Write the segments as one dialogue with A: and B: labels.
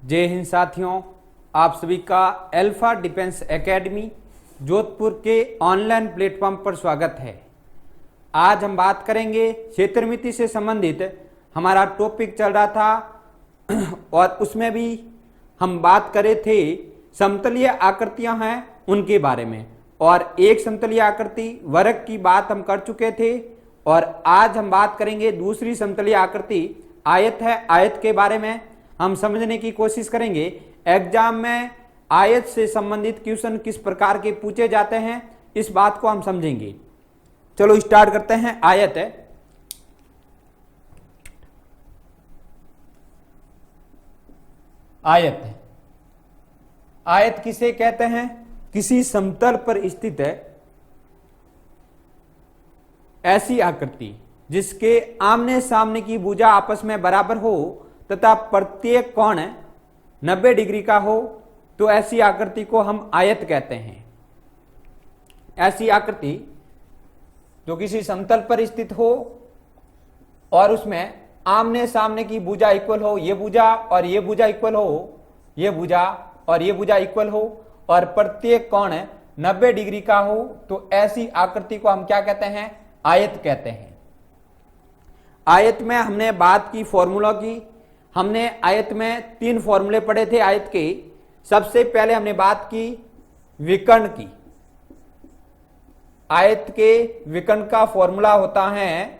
A: जय हिंद साथियों, आप सभी का अल्फा डिफेंस एकेडमी जोधपुर के ऑनलाइन प्लेटफॉर्म पर स्वागत है। आज हम बात करेंगे क्षेत्रमिति से संबंधित हमारा टॉपिक चल रहा था और उसमें भी हम बात करे थे समतलीय आकृतियां हैं उनके बारे में, और एक समतलीय आकृति वर्ग की बात हम कर चुके थे। और आज हम बात करेंगे दूसरी समतलीय आकृति आयत है। आयत के बारे में हम समझने की कोशिश करेंगे। एग्जाम में आयत से संबंधित क्वेश्चन किस प्रकार के पूछे जाते हैं, इस बात को हम समझेंगे। चलो स्टार्ट करते हैं। आयत है, आयत है। आयत किसे कहते हैं? किसी समतल पर स्थित है ऐसी आकृति जिसके आमने सामने की भुजा आपस में बराबर हो तथा प्रत्येक कोण 90 डिग्री का हो, तो ऐसी आकृति को हम आयत कहते हैं। ऐसी आकृति जो किसी समतल पर स्थित हो और उसमें आमने सामने की भुजा इक्वल हो, ये भुजा और ये भुजा इक्वल हो, ये भुजा और ये भुजा इक्वल हो, और प्रत्येक कोण 90 डिग्री का हो, तो ऐसी आकृति को हम क्या कहते हैं? आयत कहते हैं। आयत में हमने बात की फॉर्मूला की। हमने आयत में 3 फॉर्मूले पढ़े थे आयत के। सबसे पहले हमने बात की विकर्ण की। आयत के विकर्ण का फॉर्मूला होता है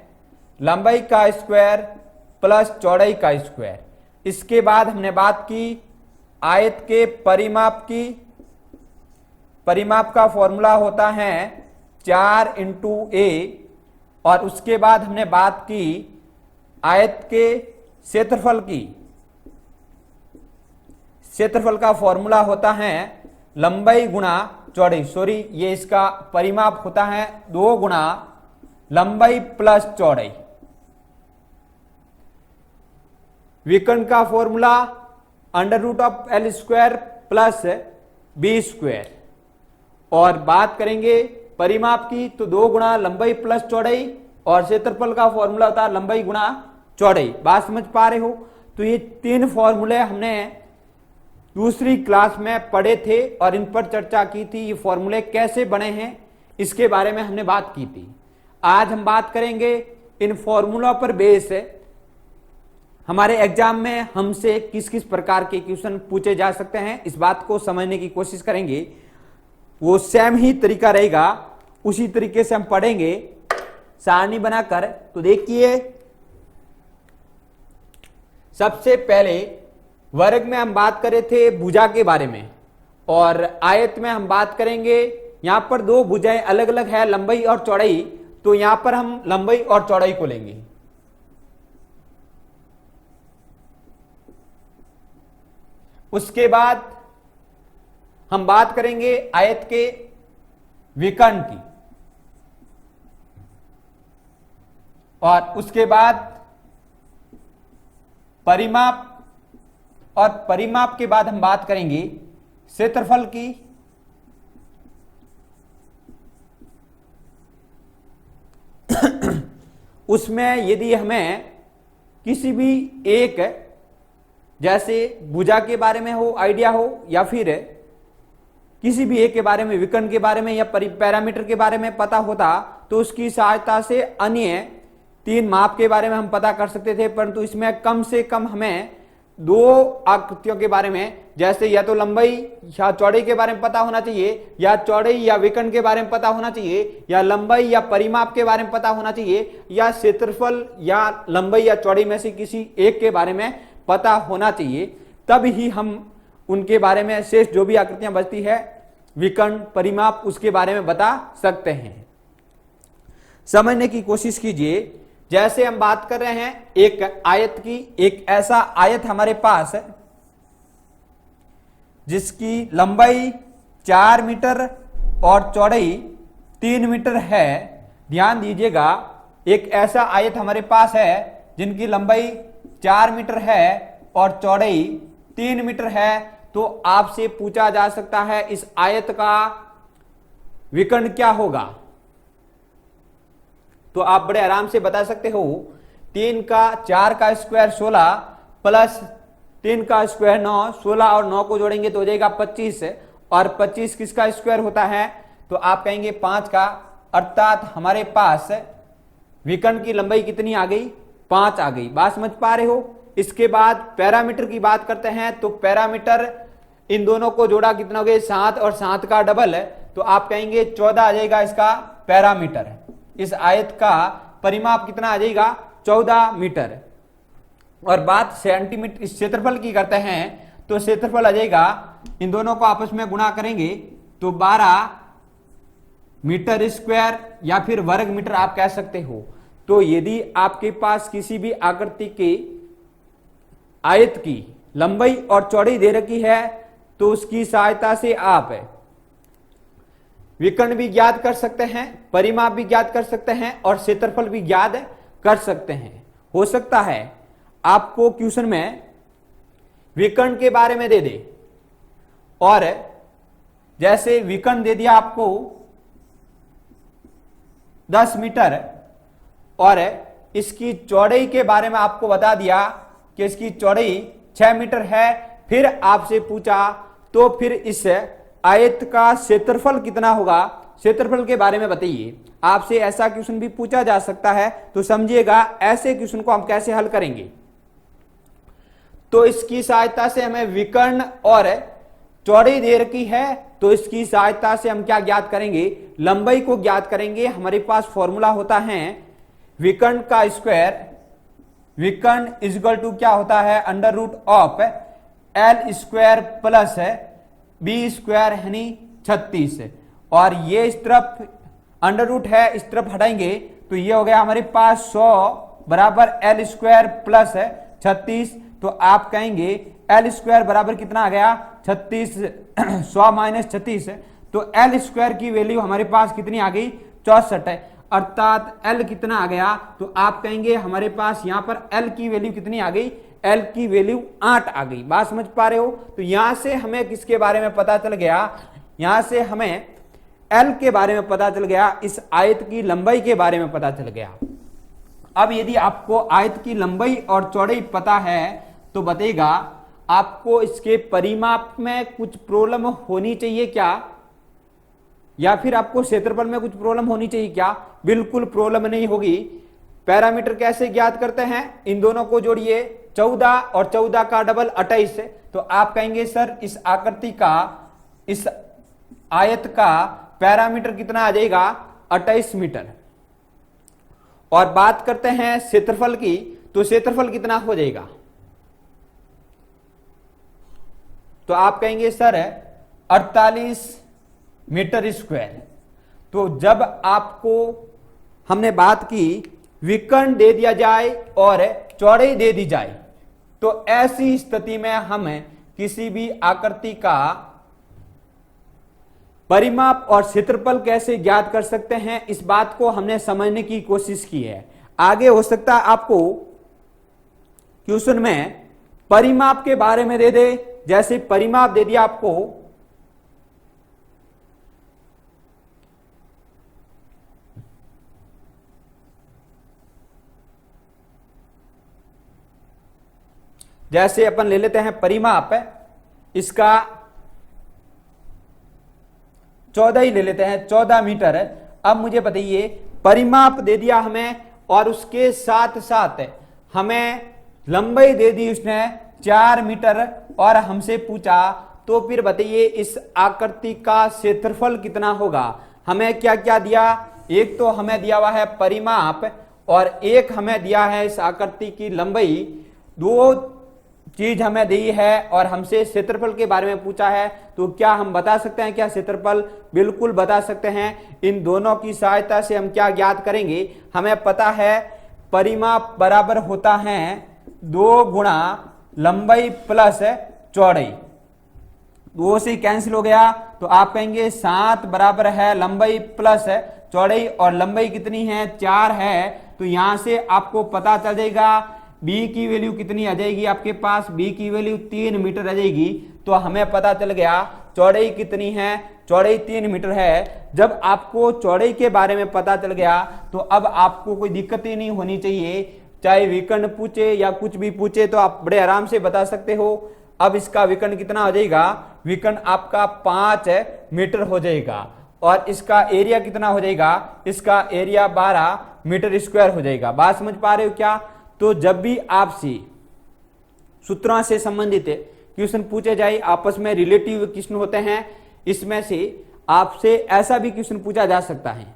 A: लंबाई का स्क्वायर प्लस चौड़ाई का स्क्वायर। इसके बाद हमने बात की आयत के परिमाप की। परिमाप का फॉर्मूला होता है 4 × a। और उसके बाद हमने बात की आयत के क्षेत्रफल की। क्षेत्रफल का फॉर्मूला होता है लंबाई गुणा चौड़ाई, सॉरी ये इसका परिमाप होता है 2 गुणा लंबाई प्लस चौड़ाई। विकर्ण का फॉर्मूला √L² प्लस b²। और बात करेंगे परिमाप की तो 2 गुणा लंबाई प्लस चौड़ाई, और क्षेत्रफल का फॉर्मूला होता है लंबाई गुणा चौड़ाई। बात समझ पा रहे हो? तो ये 3 फॉर्मूले हमने दूसरी क्लास में पढ़े थे और इन पर चर्चा की थी। ये फॉर्मूले कैसे बने हैं इसके बारे में हमने बात की थी। आज हम बात करेंगे इन फॉर्मूलों पर बेस हमारे एग्जाम में हमसे किस किस प्रकार के क्वेश्चन पूछे जा सकते हैं, इस बात को समझने की कोशिश करेंगे। वो सेम ही तरीका रहेगा, उसी तरीके से हम पढ़ेंगे सारणी बनाकर। तो देखिए, सबसे पहले वर्ग में हम बात करे थे भुजा के बारे में, और आयत में हम बात करेंगे। यहां पर 2 भुजाएं अलग अलग है, लंबाई और चौड़ाई, तो यहां पर हम लंबाई और चौड़ाई को लेंगे। उसके बाद हम बात करेंगे आयत के विकर्ण की, और उसके बाद परिमाप, और परिमाप के बाद हम बात करेंगे क्षेत्रफल की। उसमें यदि हमें किसी भी एक, जैसे भुजा के बारे में हो आइडिया हो, या फिर किसी भी एक के बारे में, विकर्ण के बारे में या पैरामीटर के बारे में पता होता, तो उसकी सहायता से अन्य 3 माप के बारे में हम पता कर सकते थे। परंतु इसमें कम से कम हमें 2 आकृतियों के बारे में, जैसे या तो लंबाई या चौड़ाई के बारे में पता होना चाहिए, या चौड़ाई या विकर्ण के बारे में पता होना चाहिए, या लंबाई या परिमाप के बारे में पता होना चाहिए, या क्षेत्रफल या लंबाई या चौड़ाई में से किसी एक के बारे में पता होना चाहिए। तब ही हम उनके बारे में शेष जो भी आकृतियां बचती है, विकर्ण परिमाप, उसके बारे में बता सकते हैं। समझने की कोशिश कीजिए। जैसे हम बात कर रहे हैं एक आयत की। एक ऐसा आयत हमारे पास है जिसकी लंबाई 4 मीटर और चौड़ाई 3 मीटर है। ध्यान दीजिएगा, एक ऐसा आयत हमारे पास है जिनकी लंबाई 4 मीटर है और चौड़ाई 3 मीटर है। तो आपसे पूछा जा सकता है इस आयत का विकर्ण क्या होगा? तो आप बड़े आराम से बता सकते हो 3 का 4 का स्क्वायर 16 प्लस 3 का स्क्वायर 9, 16 और 9 को जोड़ेंगे तो हो जाएगा 25, और 25 किसका स्क्वायर होता है, तो आप कहेंगे 5 का, अर्थात हमारे पास विकर्ण की लंबाई कितनी आ गई, 5 आ गई। बात समझ पा रहे हो। इसके बाद पैरामीटर की बात करते हैं, तो पैरामीटर इन दोनों को जोड़ा कितना हो गया, 7 और 7 का डबल है, तो आप कहेंगे 14 आ जाएगा इसका पैरामीटर। इस आयत का परिमाप कितना आ जाएगा, 14 मीटर। और बात सेंटीमीटर इस क्षेत्रफल की करते हैं, तो क्षेत्रफल आ जाएगा, इन दोनों को आपस में गुणा करेंगे तो 12 मीटर स्क्वायर या फिर वर्ग मीटर आप कह सकते हो। तो यदि आपके पास किसी भी आकृति के आयत की लंबाई और चौड़ाई दे रखी है, तो उसकी सहायता से आप विकर्ण भी ज्ञात कर सकते हैं, परिमाप भी ज्ञात कर सकते हैं और क्षेत्रफल भी ज्ञात कर सकते हैं। हो सकता है आपको क्वेश्चन में विकर्ण के बारे में दे दे, और जैसे विकर्ण दे दिया आपको 10 मीटर और इसकी चौड़ाई के बारे में आपको बता दिया कि इसकी चौड़ाई 6 मीटर है, फिर आपसे पूछा तो फिर इस आयत का क्षेत्रफल कितना होगा, क्षेत्रफल के बारे में बताइए। आपसे ऐसा क्वेश्चन भी पूछा जा सकता है, तो समझिएगा ऐसे क्वेश्चन को हम कैसे हल करेंगे। तो इसकी सहायता से हमें विकर्ण और चौड़ाई दे रखी है, तो इसकी सहायता से हम क्या ज्ञात करेंगे, लंबाई को ज्ञात करेंगे। हमारे पास फॉर्मूला होता है विकर्ण का स्क्वायर, विकर्ण इक्वल टू क्या होता है, under root of L square plus B square यानी 36, और ये इस तरफ अंडर रूट है, इस तरफ हटाएंगे तो ये हो गया हमारे पास 100 बराबर एल स्क्वायर प्लस 36। तो आप कहेंगे एल स्क्वायर बराबर कितना आ गया, 36, 100 माइनस 36, तो एल स्क्वायर की वैल्यू हमारे पास कितनी आ गई, 64 है। अर्थात एल कितना आ गया, तो आप कहेंगे हमारे पास यहां पर एल की वैल्यू कितनी आ गई, एल की वैल्यू 8 आ गई। बात समझ पा रहे हो। तो यहां से हमें किसके बारे में पता चल गया, यहां से हमें एल के बारे में पता चल गया, इस आयत की लंबाई के बारे में पता चल गया। अब यदि आपको आयत की लंबाई और चौड़ाई पता है तो बताइएगा आपको इसके परिमाप में कुछ प्रॉब्लम होनी चाहिए क्या, या फिर आपको क्षेत्रफल में कुछ प्रॉब्लम होनी चाहिए क्या? बिल्कुल प्रॉब्लम नहीं होगी। पैरामीटर कैसे ज्ञात करते हैं, इन दोनों को जोड़िए, 14 और 14 का डबल 28, तो आप कहेंगे सर इस आकृति का, इस आयत का पैरामीटर कितना आ जाएगा, 28 मीटर। और बात करते हैं क्षेत्रफल की, तो क्षेत्रफल कितना हो जाएगा, तो आप कहेंगे सर 48 मीटर स्क्वायर। तो जब आपको हमने बात की विकर्ण दे दिया जाए और चौड़ाई दे दी जाए, तो ऐसी स्थिति में हम किसी भी आकृति का परिमाप और क्षेत्रफल कैसे ज्ञात कर सकते हैं, इस बात को हमने समझने की कोशिश की है। आगे हो सकता है आपको क्वेश्चन में परिमाप के बारे में दे दे, जैसे परिमाप दे दिया आपको जैसे अपन ले लेते हैं परिमाप, इसका 14 ही ले लेते हैं, 14 मीटर। अब मुझे बताइए परिमाप दे दिया हमें और उसके साथ साथ हमें लंबाई दे दी उसने 4 मीटर और हमसे पूछा तो फिर बताइए इस आकृति का क्षेत्रफल कितना होगा। हमें क्या क्या दिया, एक तो हमें दिया हुआ है परिमाप और एक हमें दिया है इस आकृति की लंबाई। दो चीज हमें दी है और हमसे क्षेत्रफल के बारे में पूछा है, तो क्या हम बता सकते हैं क्या क्षेत्रफल? बिल्कुल बता सकते हैं। इन दोनों की सहायता से हम क्या ज्ञात करेंगे, हमें पता है परिमाप बराबर होता है 2 गुणा लंबाई प्लस चौड़ाई। 2 से कैंसिल हो गया, तो आप कहेंगे 7 बराबर है लंबाई प्लस चौड़ाई, और लंबाई कितनी है 4 है। तो यहां से आपको पता चल जाएगा बी की वैल्यू कितनी आ जाएगी, आपके पास बी की वैल्यू 3 मीटर आ जाएगी। तो हमें पता चल गया चौड़ाई कितनी है, चौड़ाई 3 मीटर है। जब आपको चौड़ाई के बारे में पता चल गया तो अब आपको कोई दिक्कत ही नहीं होनी चाहिए, चाहे विकर्ण पूछे या कुछ भी पूछे तो आप बड़े आराम से बता सकते हो। अब इसका विकर्ण कितना हो जाएगा, विकर्ण आपका 5 मीटर हो जाएगा और इसका एरिया कितना हो जाएगा, इसका एरिया 12 मीटर स्क्वायर हो जाएगा। बात समझ पा रहे हो क्या? तो जब भी आपसे सूत्रों से संबंधित क्वेश्चन पूछे जाए, आपस में रिलेटिव क्वेश्चन होते हैं, इसमें से आपसे ऐसा भी क्वेश्चन पूछा जा सकता है,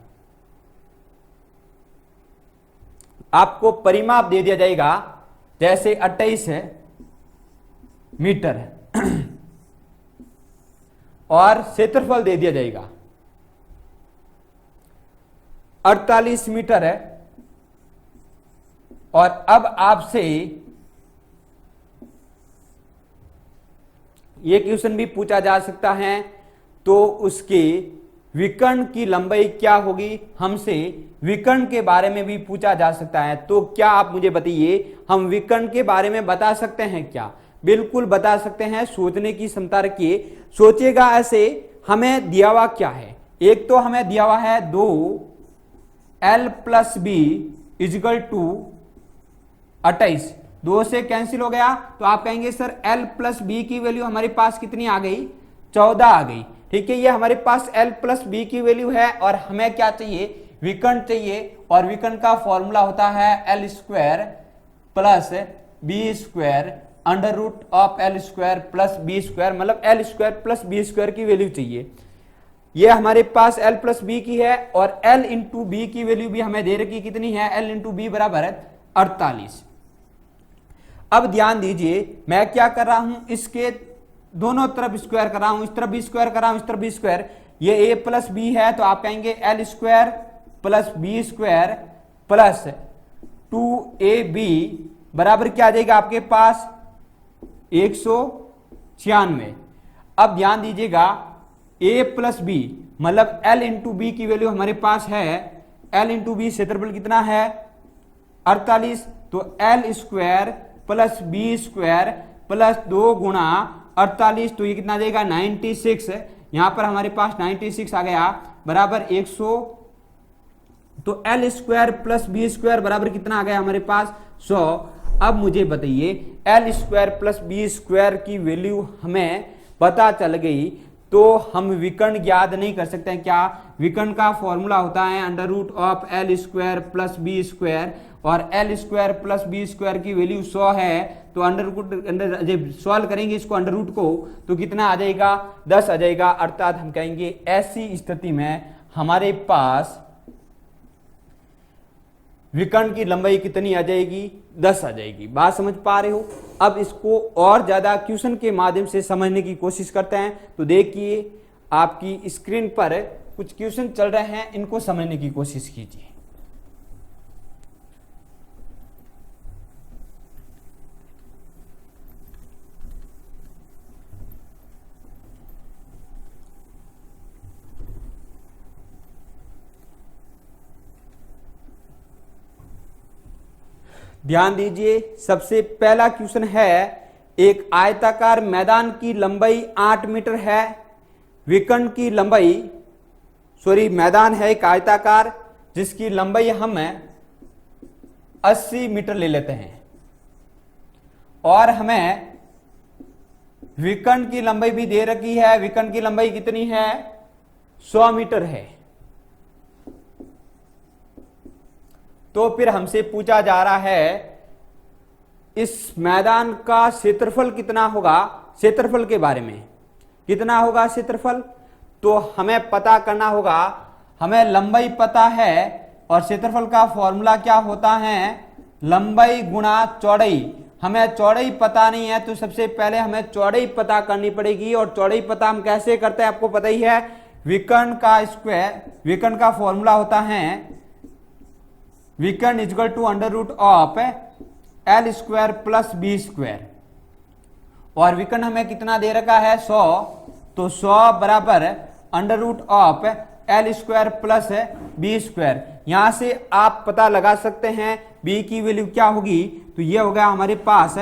A: आपको परिमाप दे दिया जाएगा जैसे 28 मीटर और क्षेत्रफल दे दिया जाएगा 48 मीटर है, और अब आपसे यह क्वेश्चन भी पूछा जा सकता है तो उसके विकर्ण की लंबाई क्या होगी, हमसे विकर्ण के बारे में भी पूछा जा सकता है। तो क्या आप मुझे बताइए, हम विकर्ण के बारे में बता सकते हैं क्या? बिल्कुल बता सकते हैं। सोचने की क्षमता रखिए, सोचिएगा ऐसे। हमें दिया हुआ क्या है, एक तो हमें दिया हुआ है 2l + b = 28, 2 से कैंसिल हो गया तो आप कहेंगे सर l + b की वैल्यू हमारे पास कितनी आ गई, 14 आ गई। ठीक है, ये हमारे पास l + b की वैल्यू है और हमें क्या चाहिए, विकर्ण चाहिए, और विकर्ण का फॉर्मूला होता है l² + b² √l² + b², मतलब l² + b² की वैल्यू चाहिए। ये हमारे पास l + b की है और l × b की वैल्यू भी हमें दे रखी कितनी है, l × b = 48। अब ध्यान दीजिए, मैं क्या कर रहा हूं, इसके दोनों तरफ स्क्वायर कर रहा हूं, इस तरफ भी स्क्वायर कर रहा हूं, इस तरफ भी स्क्वायर। ये a + b है तो आप कहेंगे l² + b² + 2ab बराबर क्या आ जाएगा आपके पास, 196। अब ध्यान दीजिएगा, a + b मतलब l × b की वैल्यू हमारे पास है, l × b क्षेत्रफल कितना है, 48, तो l² + b² + 2 × 48, तो ये कितना देगा 96। यहां पर हमारे पास 96 आ गया बराबर 100, तो l² + b² बराबर कितना आ गया हमारे पास, 100। अब मुझे बताइए l² + b² की वैल्यू हमें पता चल गई तो हम विकर्ण ज्ञात नहीं कर सकते हैं क्या? विकर्ण का फॉर्मूला होता है √l² + b², और l² + b² की वैल्यू 100 है, तो अंडर सॉल्व करेंगे इसको अंडर रूट को तो कितना आ जाएगा, 10 आ जाएगा। अर्थात हम कहेंगे ऐसी स्थिति में हमारे पास विकर्ण की लंबाई कितनी आ जाएगी, 10 आ जाएगी। बात समझ पा रहे हो? अब इसको और ज्यादा क्वेश्चन के माध्यम से समझने की कोशिश करते हैं। तो देखिए आपकी स्क्रीन पर कुछ क्वेश्चन चल रहे हैं, इनको समझने की कोशिश कीजिए। ध्यान दीजिए, सबसे पहला क्वेश्चन है, एक आयताकार मैदान की लंबाई 8 मीटर है, विकर्ण की लंबाई, मैदान है एक आयताकार जिसकी लंबाई हम 80 मीटर ले लेते हैं, और हमें विकर्ण की लंबाई भी दे रखी है, विकर्ण की लंबाई कितनी है, 100 मीटर है। तो फिर हमसे पूछा जा रहा है इस मैदान का क्षेत्रफल कितना होगा, क्षेत्रफल के बारे में कितना होगा क्षेत्रफल, तो हमें पता करना होगा। हमें लंबाई पता है और क्षेत्रफल का फॉर्मूला क्या होता है, लंबाई गुणा चौड़ाई। हमें चौड़ाई पता नहीं है तो सबसे पहले हमें चौड़ाई पता करनी पड़ेगी, और चौड़ाई पता हम कैसे करते हैं आपको पता ही है, विकर्ण का स्क्वायर, विकर्ण का फॉर्मूला होता है विकर्ण = √l² + b², और विकर्ण हमें कितना दे रखा है, 100, तो 100 बराबर √l² + b²। यहां से आप पता लगा सकते हैं b की वैल्यू क्या होगी, तो ये होगा हमारे पास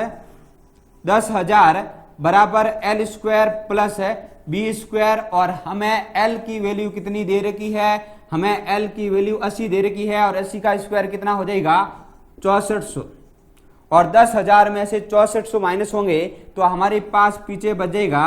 A: 10,000 बराबर l² + b², और हमें l की वैल्यू कितनी दे रखी है, हमें l की वैल्यू 80 दे रखी है, और 80 का स्क्वायर कितना हो जाएगा, 6400। और 10,000 में से 6400 माइनस होंगे तो हमारे पास पीछे बचेगा,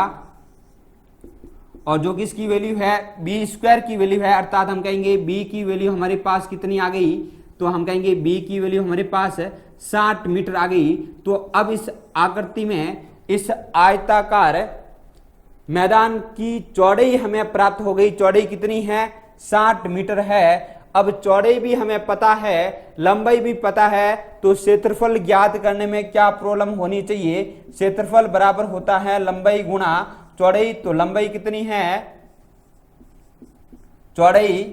A: और जो कि इसकी वैल्यू है बी स्क्वायर की वैल्यू है, अर्थात हम कहेंगे बी की वैल्यू हमारे पास कितनी आ गई, तो हम कहेंगे बी की वैल्यू हमारे पास 60 मीटर आ गई। तो अब इस आकृति में इस आयताकार मैदान की चौड़ाई हमें प्राप्त हो गई। चौड़ाई कितनी है, 60 मीटर है। अब चौड़ाई भी हमें पता है, लंबाई भी पता है, तो क्षेत्रफल ज्ञात करने में क्या प्रॉब्लम होनी चाहिए, क्षेत्रफल बराबर होता है लंबाई गुणा चौड़ाई। तो लंबाई कितनी है, चौड़ाई,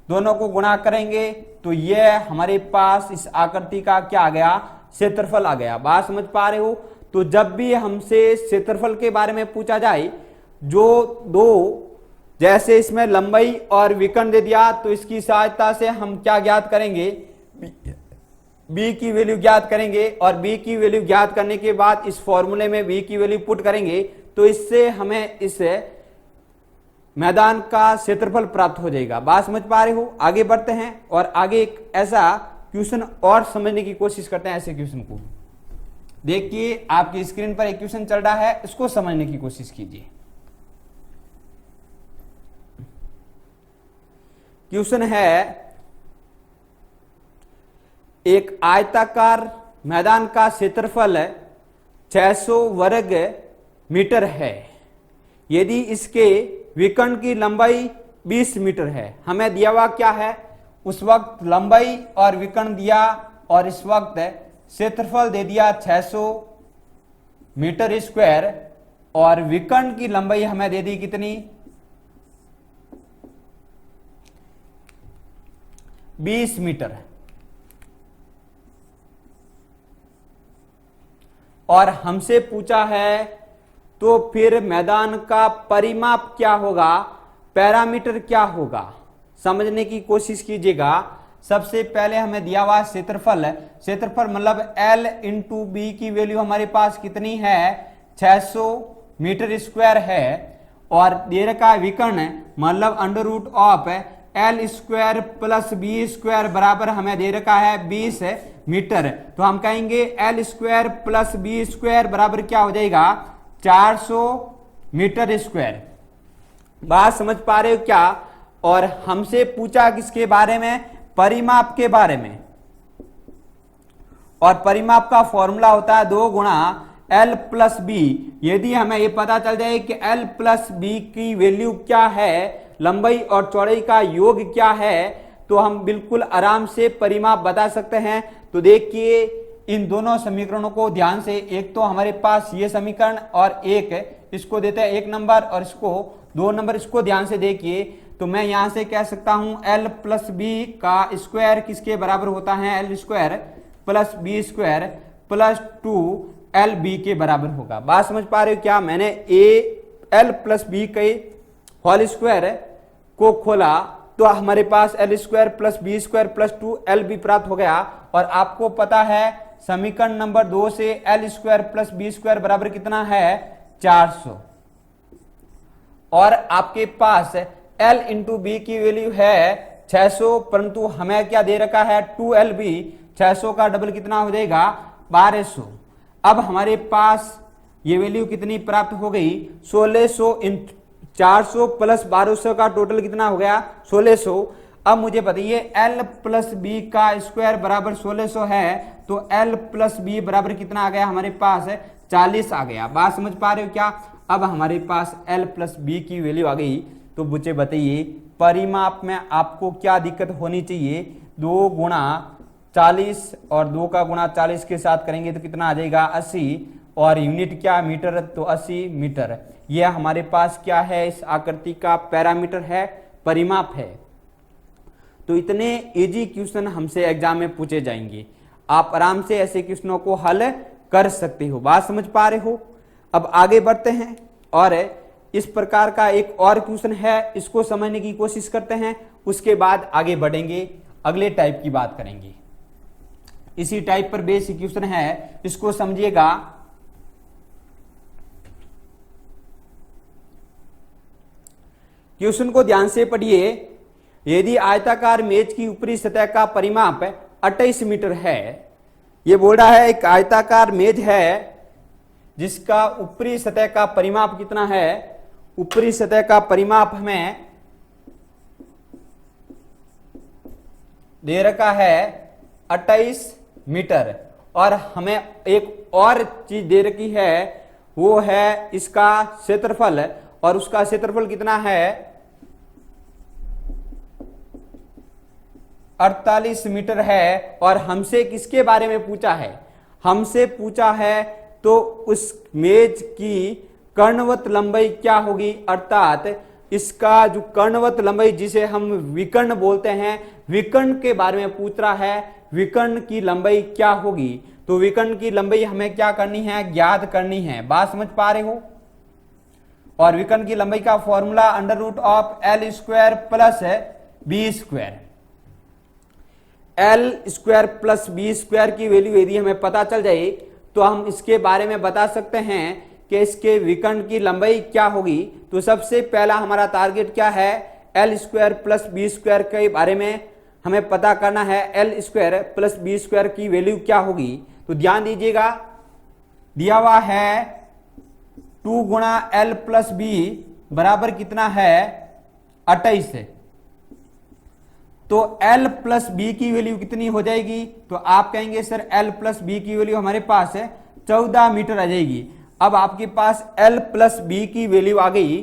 A: दोनों को गुणा करेंगे तो यह हमारे पास इस आकृति का क्या आ गया, क्षेत्रफल आ गया। बात समझ पा रहे हो। तो जब भी हमसे क्षेत्रफल के बारे में पूछा जाए, जो दो, जैसे इसमें लंबाई और विकर्ण दे दिया, तो इसकी सहायता से हम क्या ज्ञात करेंगे, b की वैल्यू ज्ञात करेंगे, और b की वैल्यू ज्ञात करने के बाद इस फॉर्मूले में b की वैल्यू पुट करेंगे, तो इससे हमें इस मैदान का क्षेत्रफल प्राप्त हो जाएगा। बात समझ पा रहे हो। आगे बढ़ते हैं और आगे एक ऐसा क्वेश्चन और समझने की कोशिश करते हैं। ऐसे क्वेश्चन को देखिए, आपकी स्क्रीन पर एक क्वेश्चन चल रहा है, इसको समझने की कोशिश कीजिए। क्वेश्चन है, एक आयताकार मैदान का क्षेत्रफल 600 वर्ग मीटर है। यदि इसके विकर्ण की लंबाई 20 मीटर है। हमें दिया हुआ क्या है, उस वक्त लंबाई और विकर्ण दिया, और इस वक्त क्षेत्रफल दे दिया 600 मीटर स्क्वायर, और विकर्ण की लंबाई हमें दे दी कितनी, 20 मीटर। और हमसे पूछा है तो फिर मैदान का परिमाप क्या होगा, पैरामीटर क्या होगा, समझने की कोशिश कीजिएगा। सबसे पहले हमें दिया हुआ क्षेत्रफल, क्षेत्रफल मतलब L इंटू बी की वैल्यू हमारे पास कितनी है, 600 मीटर स्क्वायर है, और दे रखा विकर्ण मतलब under root of L square plus B square बराबर हमें दे रखा है 20 मीटर। तो हम कहेंगे L square plus B square बराबर क्या हो जाएगा, 400 मीटर स्क्वायर। बात समझ पा रहे हो क्या। और हमसे पूछा किसके बारे में, परिमाप के बारे में, और परिमाप का फॉर्मूला होता है 2 गुणा L प्लस बी। यदि हमें यह पता चल जाए कि L प्लस बी की वैल्यू क्या है, लंबाई और चौड़ाई का योग क्या है, तो हम बिल्कुल आराम से परिमाप बता सकते हैं। तो देखिए, इन दोनों समीकरणों को ध्यान से, एक तो हमारे पास ये समीकरण और एक इसको देते हैं 1 नंबर और इसको 2 नंबर, इसको ध्यान से देखिए। तो मैं यहां से कह सकता हूं L प्लस बी का स्क्वायर किसके बराबर होता है, L square plus B square plus 2LB के बराबर होगा। बात समझ पा रहे हो क्या। मैंने L प्लस बी के होल स्क्वायर को खोला तो हमारे पास L square plus B square plus 2LB प्राप्त हो गया। और आपको पता है समीकरण नंबर 2 से L square plus B square बराबर कितना है, 400। और आपके पास L इंटू बी की वैल्यू है 600, परंतु हमें क्या दे रखा है 2LB। 600 का डबल कितना हो जाएगा, 1200। अब हमारे पास ये वैल्यू कितनी प्राप्त हो गई, 1600 इंटू 400 प्लस 1200 का टोटल कितना हो गया, 1600। अब मुझे बताइए L प्लस बी का स्क्वायर बराबर 1600 है, तो L प्लस बी बराबर कितना आ गया हमारे पास, 40 आ गया। बात समझ पा रहे हो क्या। अब हमारे पास L प्लस बी की वैल्यू आ गई। तो मुझे बताइए परिमाप में आपको क्या दिक्कत होनी चाहिए, 2 गुणा 40 और 2 का गुणा 40 के साथ करेंगे तो कितना आ जाएगा, 80। और यूनिट क्या, मीटर, तो 80 मीटर। यह हमारे पास क्या है, इस आकृति का पैरामीटर है, परिमाप है। तो इतने इजी क्वेश्चन हमसे एग्जाम में पूछे जाएंगे, आप आराम से ऐसे क्वेश्चनों को हल कर सकते हो। बात समझ पा रहे हो। अब आगे बढ़ते हैं और इस प्रकार का एक और क्वेश्चन है, इसको समझने की कोशिश करते हैं, उसके बाद आगे बढ़ेंगे, अगले टाइप की बात करेंगे। इसी टाइप पर बेसिक क्वेश्चन है, इसको समझिएगा। क्वेश्चन को ध्यान से पढ़िए। यदि आयताकार मेज की ऊपरी सतह का परिमाप 28 मीटर है, ये बोल रहा है एक आयताकार मेज है जिसका ऊपरी सतह का परिमाप कितना है, ऊपरी सतह का परिमाप हमें दे रखा है 28 मीटर, और हमें एक और चीज दे रखी है, वो है इसका क्षेत्रफल, और उसका क्षेत्रफल कितना है 48 मीटर है। और हमसे किसके बारे में पूछा है, हमसे पूछा है तो उस मेज की कर्णवत लंबाई क्या होगी, अर्थात इसका जो कर्णवत लंबाई जिसे हम विकर्ण बोलते हैं, विकर्ण के बारे में पूछ रहा है, विकर्ण की लंबाई क्या होगी। तो विकर्ण की लंबाई हमें क्या करनी है, ज्ञात करनी है। बात समझ पा रहे हो। और विकर्ण की लंबाई का formula √L² plus B²। L² plus B² की वैल्यू यदि हमें पता चल जाए तो हम इसके बारे में बता सकते हैं कि इसके विकर्ण की लंबाई क्या होगी। तो सबसे पहला हमारा टारगेट क्या है, L² प्लस B² के बारे में हमें पता करना है। L² प्लस B² की वैल्यू क्या होगी, तो ध्यान दीजिएगा, दिया हुआ है 2 गुणा L प्लस B बराबर कितना है 28 है। तो L प्लस B की वैल्यू कितनी हो जाएगी, तो आप कहेंगे सर L प्लस B की वैल्यू हमारे पास है 14 मीटर आ जाएगी। अब आपके पास L प्लस B की वैल्यू आ गई।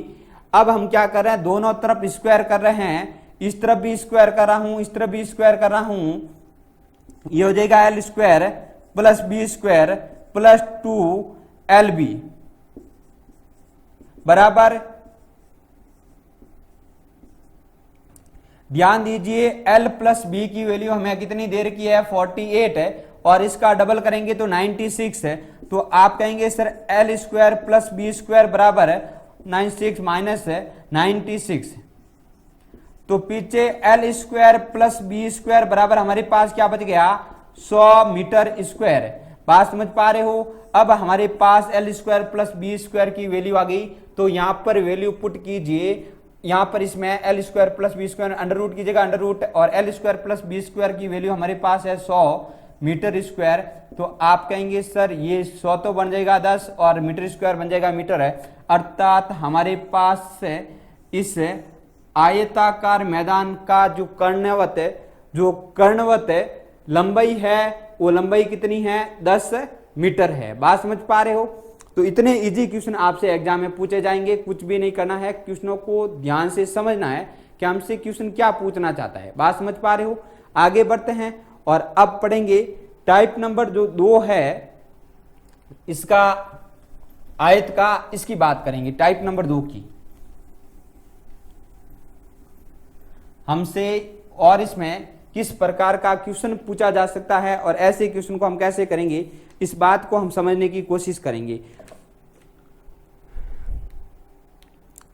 A: अब हम क्या कर रहे हैं, दोनों तरफ स्क्वायर कर रहे हैं, इस तरफ भी स्क्वायर कर रहा हूं, इस तरफ भी स्क्वायर कर रहा हूं। ये हो जाएगा L² plus B² plus 2LB बराबर, ध्यान दीजिए L प्लस B की वैल्यू हमें कितनी दे रखी है 48 है, और इसका डबल करेंगे तो 96 है। तो आप कहेंगे सर L² प्लस B² बराबर 96 माइनस 96, तो पीछे L² प्लस B² बराबर हमारे पास क्या बच गया 100 मीटर स्क्वायर। बात समझ पा रहे हो। अब हमारे पास L² प्लस B² की वैल्यू आ गई, तो यहां पर वैल्यू पुट कीजिए। यहां पर इसमें L² plus B² under root की जगह अंडर रूट, और L² प्लस B² की वैल्यू हमारे पास है 100 मीटर स्क्वायर। तो आप कहेंगे सर ये 100 तो बन जाएगा 10 और मीटर स्क्वायर बन जाएगा मीटर है, अर्थात हमारे पास इस आयताकार मैदान का जो कर्णवत लंबाई है वो लंबाई कितनी है 10 मीटर है। बात समझ पा रहे हो। तो इतने इजी क्वेश्चन आपसे एग्जाम में पूछे जाएंगे, कुछ भी नहीं करना है, क्वेश्चनों को ध्यान से समझना है कि हमसे क्वेश्चन क्या पूछना चाहता है। बात समझ पा रहे हो। आगे बढ़ते हैं और अब पढ़ेंगे टाइप नंबर जो 2 है इसका आयत का, इसकी बात करेंगे टाइप नंबर 2 की हमसे, और इसमें किस प्रकार का क्वेश्चन पूछा जा सकता है और ऐसे क्वेश्चन को हम कैसे करेंगे, इस बात को हम समझने की कोशिश करेंगे।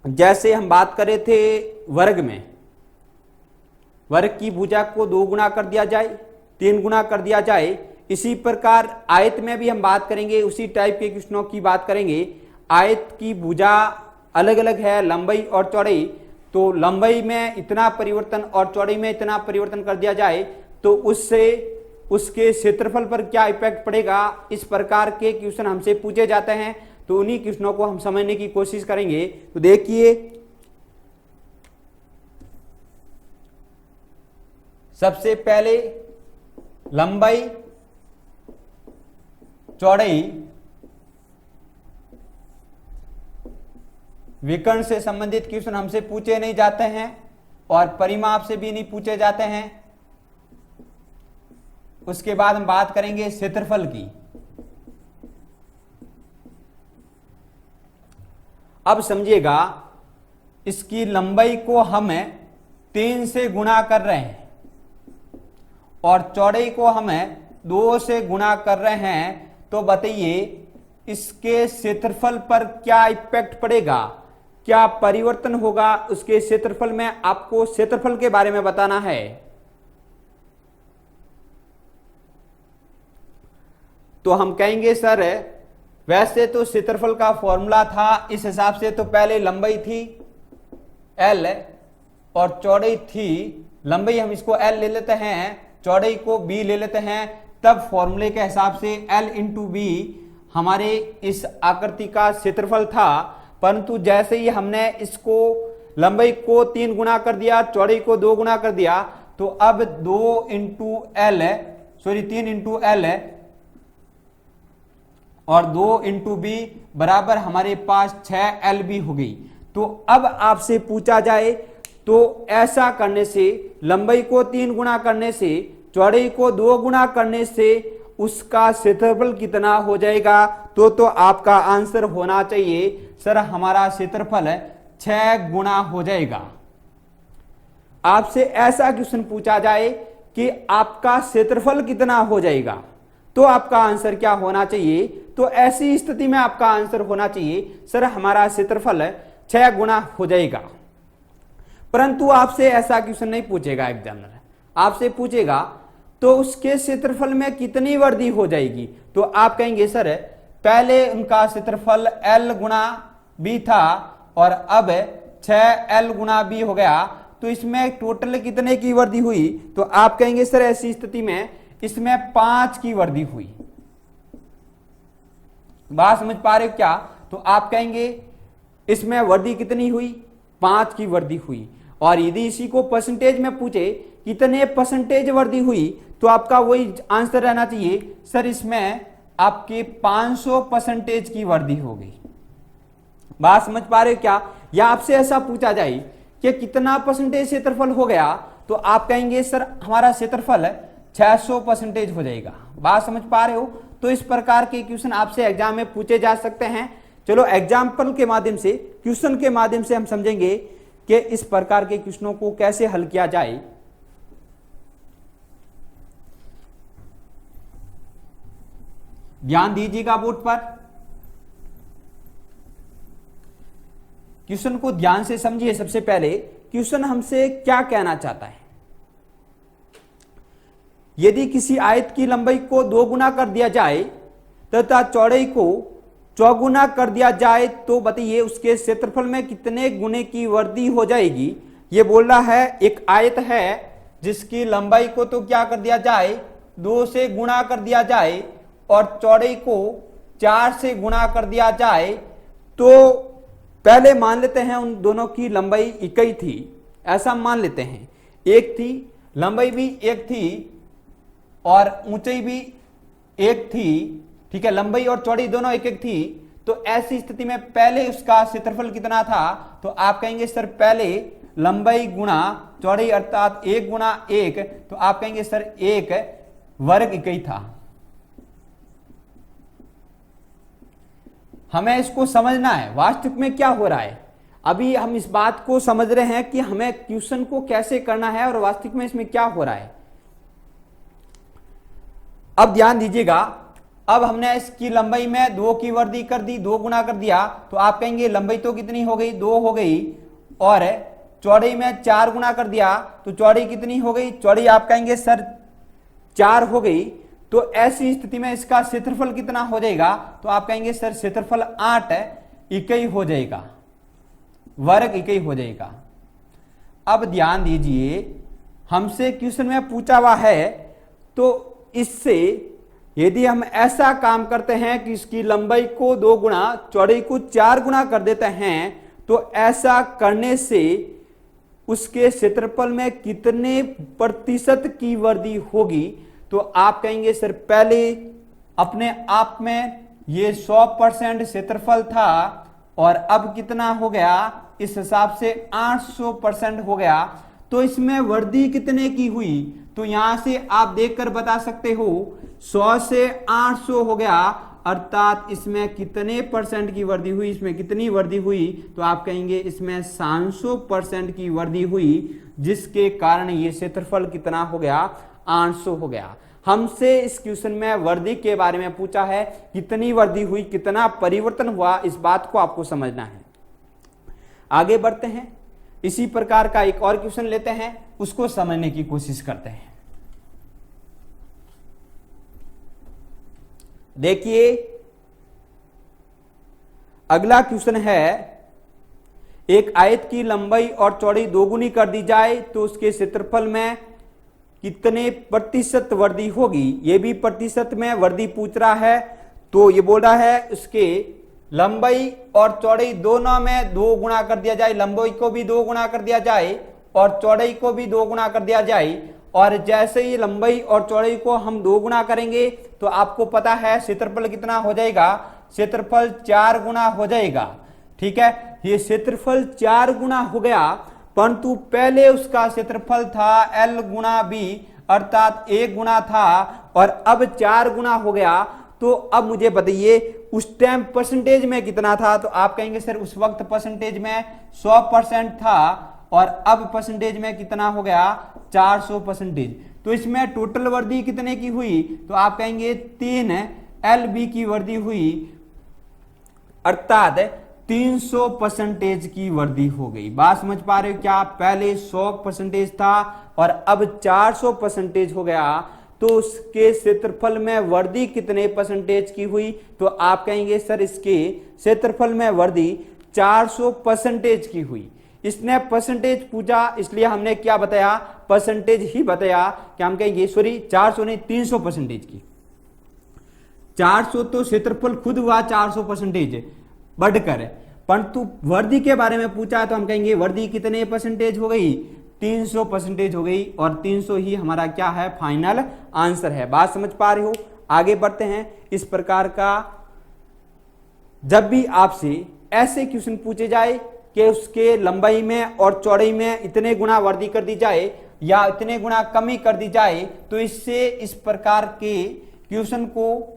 A: जैसे हम बात कर रहे थे वर्ग में, वर्ग की भुजा को 2 गुना कर दिया जाए, 3 गुना कर दिया जाए, इसी प्रकार आयत में भी हम बात करेंगे, उसी टाइप के क्वेश्चनों की बात करेंगे। आयत की भुजा अलग अलग है, लंबाई और चौड़ाई, तो लंबाई में इतना परिवर्तन और चौड़ाई में इतना परिवर्तन कर दिया जाए तो उससे उसके क्षेत्रफल पर क्या इफेक्ट पड़ेगा, इस प्रकार के क्वेश्चन हमसे पूछे जाते हैं। तो उन्हीं क्वेश्चनों को हम समझने की कोशिश करेंगे। तो देखिए, सबसे पहले लंबाई चौड़ाई विकर्ण से संबंधित क्वेश्चन हमसे पूछे नहीं जाते हैं और परिमाप से भी नहीं पूछे जाते हैं। उसके बाद हम बात करेंगे क्षेत्रफल की। अब समझिएगा, इसकी लंबाई को हम 3 से गुणा कर रहे हैं और चौड़ाई को हम 2 से गुणा कर रहे हैं, तो बताइए इसके क्षेत्रफल पर क्या इफेक्ट पड़ेगा, क्या परिवर्तन होगा उसके क्षेत्रफल में। आपको क्षेत्रफल के बारे में बताना है। तो हम कहेंगे सर वैसे तो क्षेत्रफल का फॉर्मूला था इस हिसाब से, तो पहले लंबाई थी L और चौड़ाई थी, लंबाई हम इसको L ले लेते हैं, चौड़ाई को B ले लेते हैं, तब फॉर्मूले के हिसाब से L इंटू बी हमारे इस आकृति का क्षेत्रफल था, परंतु जैसे ही हमने इसको लंबाई को 3 गुना कर दिया, चौड़ाई को 2 गुना कर दिया, तो अब 3 इंटू एल और 2 इंटू बी बराबर हमारे पास 6L भी हो गई। तो अब आपसे पूछा जाए तो ऐसा करने से, लंबाई को 3 गुना करने से, चौड़ाई को 2 गुना करने से उसका क्षेत्रफल कितना हो जाएगा, तो आपका आंसर होना चाहिए सर हमारा क्षेत्रफल 6 गुना हो जाएगा। आपसे ऐसा क्वेश्चन पूछा जाए कि आपका क्षेत्रफल कितना हो जाएगा, तो आपका आंसर क्या होना चाहिए, तो ऐसी स्थिति में आपका आंसर होना चाहिए सर हमारा क्षेत्रफल 6 गुना हो जाएगा। परंतु आपसे ऐसा क्वेश्चन नहीं पूछेगा एग्जामिनर, आपसे पूछेगा तो उसके क्षेत्रफल में कितनी वृद्धि हो जाएगी, तो आप कहेंगे सर पहले उनका क्षेत्रफल L गुना बी था और अब 6L गुना बी हो गया, तो इसमें टोटल कितने की वृद्धि हुई, तो आप कहेंगे सर ऐसी स्थिति में इसमें 5 की वृद्धि हुई। बात समझ पा रहे हो क्या, तो आप कहेंगे इसमें वृद्धि कितनी हुई, 5 की वृद्धि हुई। और यदि इसी को परसेंटेज में पूछे कितने परसेंटेज वृद्धि हुई, तो आपका वही आंसर रहना चाहिए सर इसमें आपके 500% की वृद्धि हो गई। बात समझ पा रहे हो क्या, या आपसे ऐसा पूछा जाए कि कितना परसेंटेज क्षेत्रफल हो गया, तो आप कहेंगे सर हमारा क्षेत्रफल 600% हो जाएगा। बात समझ पा रहे हो, तो इस प्रकार के क्वेश्चन आपसे एग्जाम में पूछे जा सकते हैं। चलो एग्जाम्पल के माध्यम से, क्वेश्चन के माध्यम से हम समझेंगे कि इस प्रकार के क्वेश्चनों को कैसे हल किया जाए। ध्यान दीजिएगा बोर्ड पर, क्वेश्चन को ध्यान से समझिए। सबसे पहले क्वेश्चन हमसे क्या कहना चाहता है, यदि किसी आयत की लंबाई को 2 गुना कर दिया जाए तथा चौड़ाई को 4 गुना कर दिया जाए, तो बताइए उसके क्षेत्रफल में कितने गुने की वृद्धि हो जाएगी। ये बोल रहा है एक आयत है जिसकी लंबाई को तो क्या कर दिया जाए, 2 से गुणा कर दिया जाए और चौड़ाई को 4 से गुणा कर दिया जाए, तो पहले मान लेते हैं उन दोनों की लंबाई एक ही थी, ऐसा मान लेते हैं, एक थी, लंबाई भी एक थी और ऊंचाई भी एक थी, ठीक है, लंबाई और चौड़ाई दोनों एक एक थी। तो ऐसी स्थिति में पहले उसका क्षेत्रफल कितना था, तो आप कहेंगे सर पहले लंबाई गुणा चौड़ाई अर्थात 1 गुणा 1, तो आप कहेंगे सर 1 वर्ग इकाई था। हमें इसको समझना है वास्तविक में क्या हो रहा है। अभी हम इस बात को समझ रहे हैं कि हमें क्वेश्चन को कैसे करना है और वास्तविक में इसमें क्या हो रहा है। अब ध्यान दीजिएगा, अब हमने इसकी लंबाई में 2 की वृद्धि कर दी, 2 गुना कर दिया, तो आप कहेंगे लंबाई तो कितनी हो गई, 2 हो गई, और चौड़ाई में 4 गुना कर दिया तो चौड़ाई कितनी हो गई, चौड़ाई आप कहेंगे सर 4 हो गई। तो ऐसी स्थिति में इसका क्षेत्रफल कितना हो जाएगा, तो आप कहेंगे सर क्षेत्रफल 8 इकाई हो जाएगा, वर्ग इकाई हो जाएगा। अब ध्यान दीजिए, हमसे क्वेश्चन में पूछा हुआ है, तो इससे यदि हम ऐसा काम करते हैं कि इसकी लंबाई को 2 गुना चौड़ाई को 4 गुना कर देते हैं, तो ऐसा करने से उसके क्षेत्रफल में कितने प्रतिशत की वृद्धि होगी, तो आप कहेंगे सर पहले अपने आप में ये 100% क्षेत्रफल था और अब कितना हो गया, इस हिसाब से 800% हो गया। तो इसमें वृद्धि कितने की हुई, तो यहां से आप देखकर बता सकते हो 100 से 800 हो गया, अर्थात इसमें कितने परसेंट की वृद्धि हुई, इसमें कितनी वृद्धि हुई, तो आप कहेंगे इसमें 700% की वृद्धि हुई, जिसके कारण ये क्षेत्रफल कितना हो गया, 800 हो गया। हमसे इस क्वेश्चन में वृद्धि के बारे में पूछा है, कितनी वृद्धि हुई, कितना परिवर्तन हुआ, इस बात को आपको समझना है। आगे बढ़ते हैं, इसी प्रकार का एक और क्वेश्चन लेते हैं, उसको समझने की कोशिश करते हैं। देखिए अगला क्वेश्चन है, एक आयत की लंबाई और चौड़ाई 2 गुनी कर दी जाए तो उसके क्षेत्रफल में कितने प्रतिशत वर्दी होगी, ये भी प्रतिशत में वर्दी पूछ रहा है। तो ये बोल रहा है उसके लंबाई और चौड़ाई दोनों में 2 गुणा कर दिया जाए, लंबाई को भी 2 गुणा कर दिया जाए और चौड़ाई को भी 2 गुणा कर दिया जाए। और जैसे ही लंबाई और चौड़ाई को हम 2 गुणा करेंगे तो आपको पता है क्षेत्रफल कितना हो जाएगा, क्षेत्रफल 4 गुना हो जाएगा। ठीक है, ये क्षेत्रफल 4 गुना हो गया, परंतु पहले उसका क्षेत्रफल था L गुना B, अर्थात 1 गुना था और अब 4 गुना हो गया। तो अब मुझे बताइए उस टाइम परसेंटेज में कितना था, तो आप कहेंगे सर उस वक्त परसेंटेज में 100% था और अब परसेंटेज में कितना हो गया, 400%। तो इसमें टोटल वर्दी कितने की हुई, तो आप कहेंगे 3 LB की वर्दी हुई, अर्थात 300% की वर्दी हो गई। बात समझ पा रहे हो क्या, पहले 100% था और अब 400% हो गया, तो उसके क्षेत्रफल में वर्दी कितने परसेंटेज की हुई, तो आप कहेंगे सर इसके क्षेत्रफल में वर्दी 400% की हुई। इसने परसेंटेज पूछा इसलिए हमने क्या बताया, परसेंटेज ही बताया कि हम कहेंगे सॉरी 400 नहीं 300% की। 400 तो क्षेत्रफल खुद हुआ 400% बढ़कर, परंतु वर्दी के बारे में पूछा तो हम कहेंगे वर्दी कितने परसेंटेज हो गई, 300% हो गई और 300 ही हमारा क्या है, फाइनल आंसर है। बात समझ पा रहे हो, आगे बढ़ते हैं। इस प्रकार का जब भी आपसे ऐसे क्वेश्चन पूछे जाए कि उसके लंबाई में और चौड़ाई में इतने गुना वर्दी कर दी जाए या इतने गुना कमी कर दी जाए, तो इससे इस प्रकार के क्वेश्चन को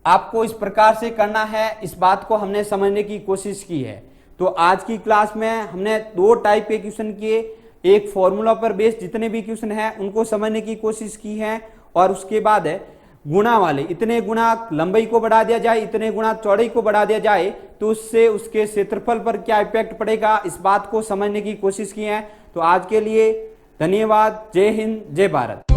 A: आपको इस प्रकार से करना है। इस बात को हमने समझने की कोशिश की है। तो आज की क्लास में हमने 2 टाइप के क्वेश्चन किए, एक फॉर्मूला पर बेस्ड जितने भी क्वेश्चन हैं उनको समझने की कोशिश की है और उसके बाद गुणा वाले, इतने गुना लंबाई को बढ़ा दिया जाए, इतने गुना चौड़ाई को बढ़ा दिया जाए तो उससे उसके क्षेत्रफल पर क्या इफेक्ट पड़ेगा, इस बात को समझने की कोशिश की है। तो आज के लिए धन्यवाद। जय हिंद, जय भारत।